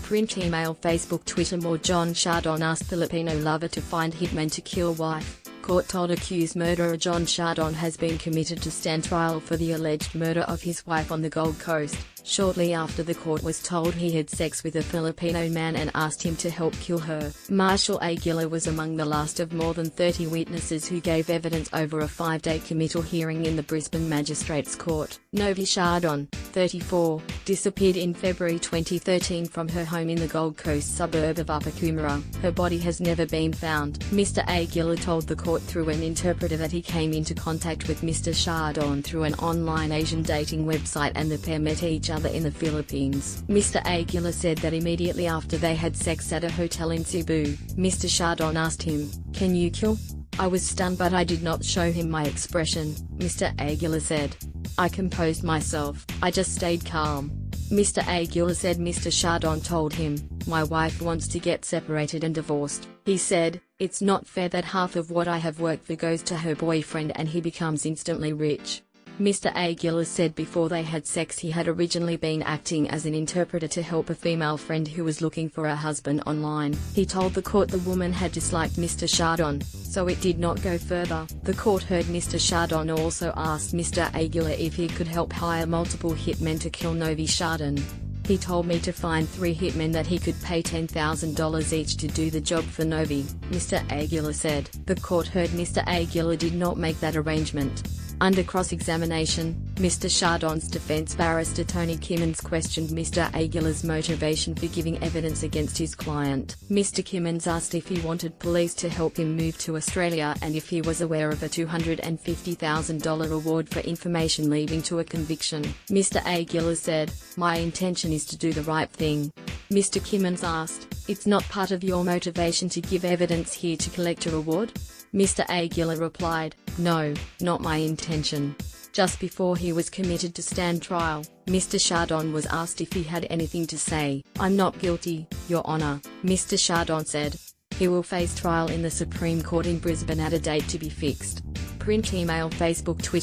Print email Facebook Twitter more John Chardon asked Filipino lover to find hitman to kill wife. Court told accused murderer John Chardon has been committed to stand trial for the alleged murder of his wife on the Gold Coast, shortly after the court was told he had sex with a Filipino man and asked him to help kill her. Marshal Aguilar was among the last of more than 30 witnesses who gave evidence over a 5-day committal hearing in the Brisbane Magistrates Court. Novi Chardon, 34, disappeared in February 2013 from her home in the Gold Coast suburb of Upper Coomera. Her body has never been found. Mr. Aguilar told the court through an interpreter that he came into contact with Mr. Chardon through an online Asian dating website and the pair met each other in the Philippines. Mr. Aguilar said that immediately after they had sex at a hotel in Cebu, Mr. Chardon asked him, "Can you kill?" "I was stunned but I did not show him my expression," Mr. Aguilar said. "I composed myself, I just stayed calm." Mr. Aguilar said Mr. Chardon told him, "My wife wants to get separated and divorced." He said, "It's not fair that half of what I have worked for goes to her boyfriend and he becomes instantly rich." Mr. Aguilar said before they had sex he had originally been acting as an interpreter to help a female friend who was looking for a husband online. He told the court the woman had disliked Mr. Chardon, so it did not go further. The court heard Mr. Chardon also asked Mr. Aguilar if he could help hire multiple hitmen to kill Novi Chardon. "He told me to find 3 hitmen that he could pay $10,000 each to do the job for Novi," Mr. Aguilar said. The court heard Mr. Aguilar did not make that arrangement. Under cross-examination, Mr. Chardon's defense barrister Tony Kimmins questioned Mr. Aguilar's motivation for giving evidence against his client. Mr. Kimmins asked if he wanted police to help him move to Australia and if he was aware of a $250,000 reward for information leading to a conviction. Mr. Aguilar said, "My intention is to do the right thing." Mr. Kimmins asked, "It's not part of your motivation to give evidence here to collect a reward?" Mr. Aguilar replied, "No, not my intention." Just before he was committed to stand trial, Mr. Chardon was asked if he had anything to say. "I'm not guilty, Your Honour," Mr. Chardon said. He will face trial in the Supreme Court in Brisbane at a date to be fixed. Print email Facebook Twitter